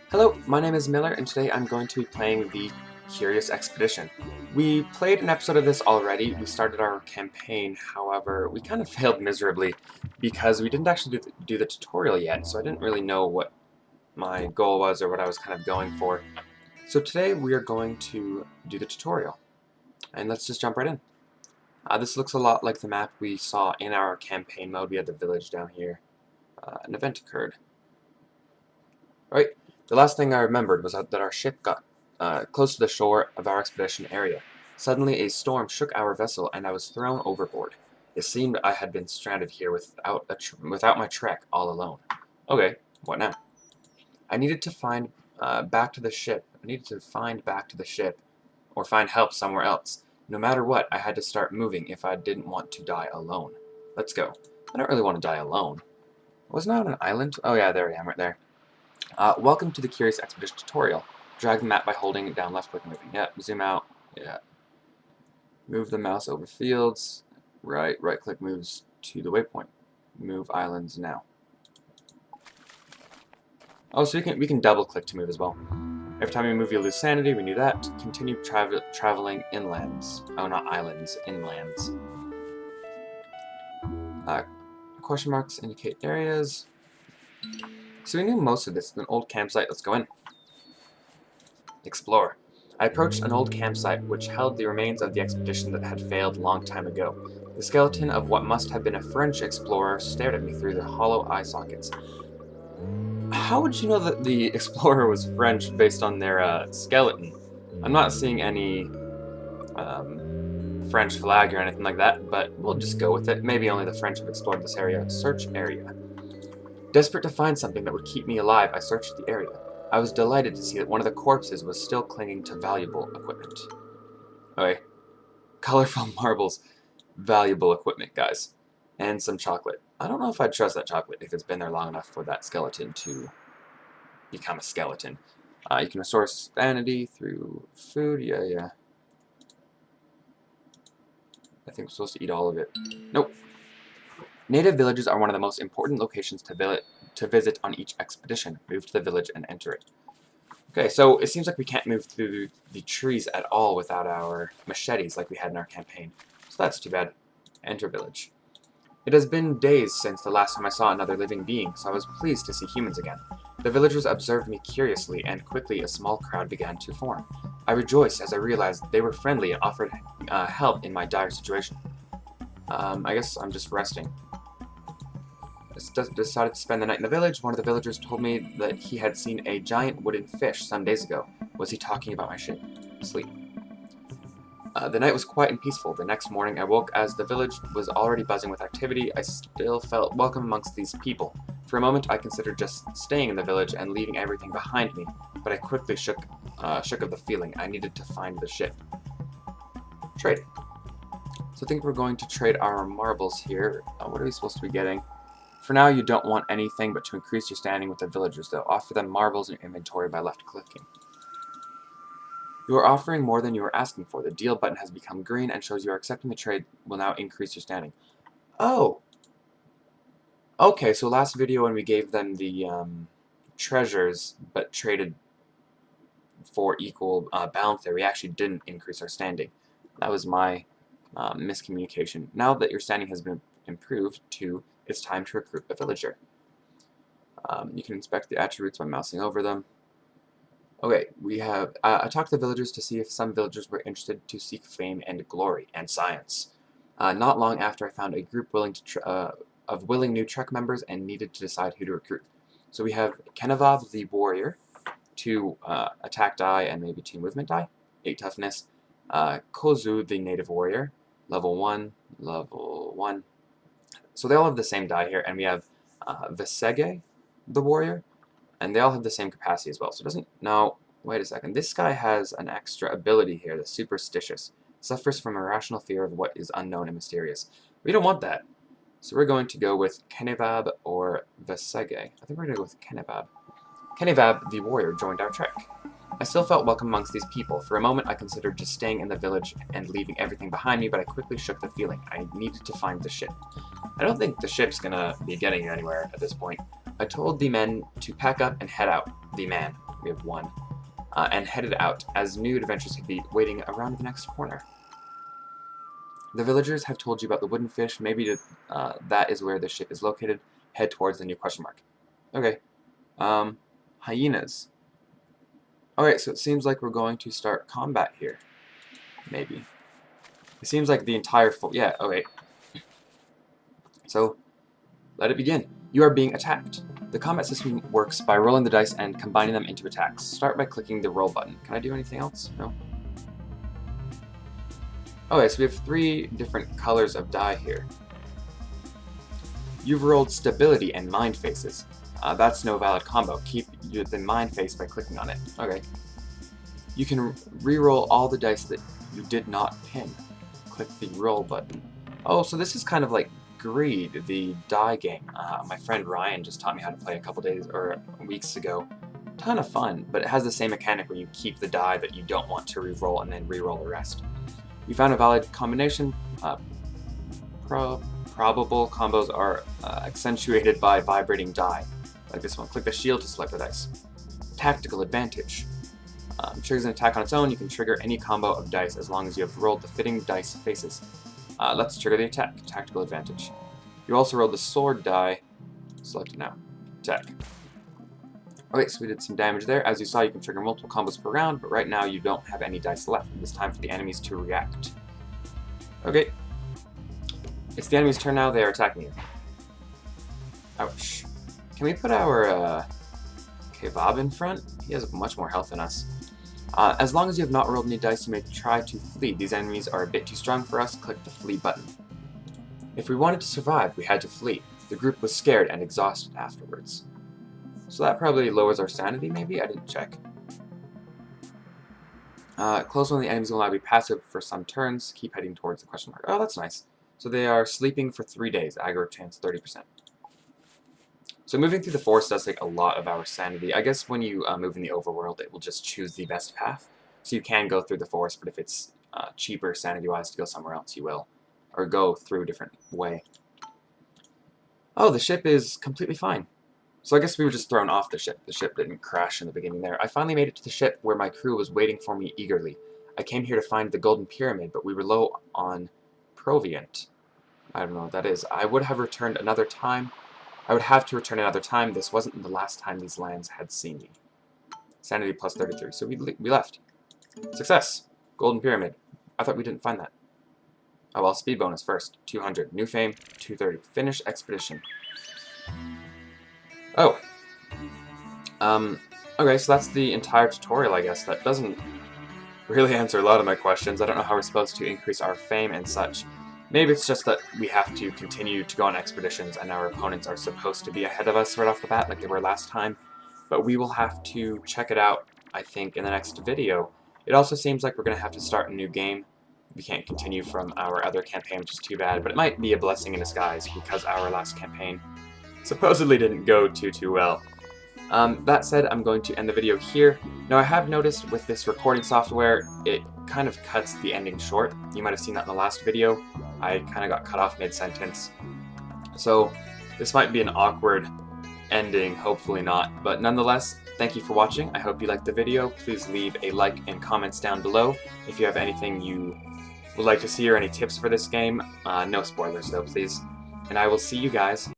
Hello, my name is Miller, and today I'm going to be playing the Curious Expedition. We played an episode of this already. We started our campaign, however, we kind of failed miserably because we didn't actually do the tutorial yet, so I didn't really know what my goal was or what I was kind of going for. So today we are going to do the tutorial, and let's just jump right in. This looks a lot like the map we saw in our campaign mode. We had the village down here. An event occurred. Right. The last thing I remembered was that our ship got close to the shore of our expedition area. Suddenly a storm shook our vessel and I was thrown overboard. It seemed I had been stranded here without my trek all alone. Okay, what now? I needed to find back to the ship. Or find help somewhere else. No matter what, I had to start moving if I didn't want to die alone. Let's go. I don't really want to die alone. Wasn't I on an island? Oh yeah, there I am, right there. Welcome to the Curious Expedition tutorial. Drag the map by holding it down left click and moving. Yep, zoom out. Yeah. Move the mouse over fields. Right click moves to the waypoint. Move islands now. Oh, so we can double click to move as well. Every time you move you lose sanity, we knew that. Continue traveling inlands. Oh, not islands, inlands. Question marks indicate areas. So we knew most of this. It's an old campsite. Let's go in. Explore. I approached an old campsite which held the remains of the expedition that had failed long time ago. The skeleton of what must have been a French explorer stared at me through the hollow eye sockets. How would you know that the explorer was French based on their skeleton? I'm not seeing any French flag or anything like that, but we'll just go with it. Maybe only the French have explored this area. Search area. Desperate to find something that would keep me alive, I searched the area. I was delighted to see that one of the corpses was still clinging to valuable equipment. Okay. Colorful marbles. Valuable equipment, guys. And some chocolate. I don't know if I'd trust that chocolate if it's been there long enough for that skeleton to become a skeleton. You can restore sanity through food. Yeah. I think we're supposed to eat all of it. Nope. Native villages are one of the most important locations to visit on each expedition. Move to the village and enter it. Okay, so it seems like we can't move through the trees at all without our machetes like we had in our campaign. So that's too bad. Enter village. It has been days since the last time I saw another living being, so I was pleased to see humans again. The villagers observed me curiously, and quickly a small crowd began to form. I rejoiced as I realized they were friendly and offered help in my dire situation. I guess I'm just resting. Decided to spend the night in the village. One of the villagers told me that he had seen a giant wooden fish some days ago. Was he talking about my ship? Sleep. The night was quiet and peaceful. The next morning I woke as the village was already buzzing with activity. I still felt welcome amongst these people. For a moment I considered just staying in the village and leaving everything behind me, but I quickly shook of the feeling. I needed to find the ship. Trade. So I think we're going to trade our marbles here. What are we supposed to be getting? For now, you don't want anything but to increase your standing with the villagers, though. Offer them marbles in your inventory by left-clicking. You are offering more than you are asking for. The deal button has become green and shows you are accepting the trade will now increase your standing. Oh! Okay, so last video when we gave them the treasures, but traded for equal balance there, we actually didn't increase our standing. That was my miscommunication. Now that your standing has been improved to it's time to recruit a villager. You can inspect the attributes by mousing over them. Okay, we have. I talked to the villagers to see if some villagers were interested to seek fame and glory and science. Not long after, I found a group of willing new Trek members and needed to decide who to recruit. So we have Kenevab the warrior, 2 attack die and maybe 2 movement die, 8 toughness. Kozu the native warrior, level 1. So they all have the same die here, and we have Vesege, the warrior, and they all have the same capacity as well. So it doesn't... No, wait a second. This guy has an extra ability here that's superstitious. Suffers from irrational fear of what is unknown and mysterious. We don't want that. So we're going to go with Kenevab or Vesege. I think we're going to go with Kenevab. Kenevab, the warrior, joined our trek. I still felt welcome amongst these people. For a moment I considered just staying in the village and leaving everything behind me, but I quickly shook the feeling. I needed to find the ship. I don't think the ship's gonna be getting anywhere at this point. I told the men to pack up and head out. The man. We have 1. And headed out, as new adventures could be waiting around the next corner. The villagers have told you about the wooden fish. Maybe that is where the ship is located. Head towards the new question mark. Okay. Hyenas. Alright, so it seems like we're going to start combat here. Maybe. It seems like the entire yeah, okay. So, let it begin. You are being attacked. The combat system works by rolling the dice and combining them into attacks. Start by clicking the roll button. Can I do anything else? No? Okay, so we have 3 different colors of die here. You've rolled stability and mind faces. That's no valid combo. Keep the mind face by clicking on it. Okay. You can re-roll all the dice that you did not pin. Click the roll button. Oh, so this is kind of like Greed, the die game. My friend Ryan just taught me how to play a couple days or weeks ago. Ton of fun, but it has the same mechanic where you keep the die that you don't want to re-roll and then re-roll the rest. You found a valid combination. Probable combos are accentuated by vibrating die, like this one. Click the shield to select the dice. Tactical advantage. Triggers an attack on its own. You can trigger any combo of dice as long as you have rolled the fitting dice faces. Let's trigger the attack. Tactical advantage. You also rolled the sword die. Select it now. Attack. Okay, so we did some damage there. As you saw, you can trigger multiple combos per round, but right now you don't have any dice left. It is time for the enemies to react. Okay. It's the enemy's turn now. They are attacking you. Ouch. Can we put our Kebab in front? He has much more health than us. As long as you have not rolled any dice, you may try to flee. These enemies are a bit too strong for us. Click the flee button. If we wanted to survive, we had to flee. The group was scared and exhausted afterwards. So that probably lowers our sanity, maybe? I didn't check. Close one of the enemies will now be passive for some turns. Keep heading towards the question mark. Oh, that's nice. So they are sleeping for 3 days. Aggro chance 30%. So moving through the forest does take a lot of our sanity. I guess when you move in the overworld, it will just choose the best path. So you can go through the forest, but if it's cheaper sanity-wise to go somewhere else, you will. Or go through a different way. Oh, the ship is completely fine. So I guess we were just thrown off the ship. The ship didn't crash in the beginning there. I finally made it to the ship where my crew was waiting for me eagerly. I came here to find the Golden Pyramid, but we were low on proviant. I don't know what that is. I would have returned another time. I would have to return another time. This wasn't the last time these lands had seen me. Sanity plus 33. So we left. Success. Golden Pyramid. I thought we didn't find that. Oh well, speed bonus first. 200. New fame. 230. Finish expedition. Oh. Okay, so that's the entire tutorial, I guess. That doesn't really answer a lot of my questions. I don't know how we're supposed to increase our fame and such. Maybe it's just that we have to continue to go on expeditions and our opponents are supposed to be ahead of us right off the bat like they were last time. But we will have to check it out, I think, in the next video. It also seems like we're going to have to start a new game. We can't continue from our other campaign, which is too bad, but it might be a blessing in disguise because our last campaign supposedly didn't go too well. That said, I'm going to end the video here. Now I have noticed with this recording software, it kind of cuts the ending short. You might have seen that in the last video. I kind of got cut off mid-sentence. So this might be an awkward ending, hopefully not. But nonetheless, thank you for watching. I hope you liked the video. Please leave a like and comments down below if you have anything you would like to see or any tips for this game. No spoilers though, please. And I will see you guys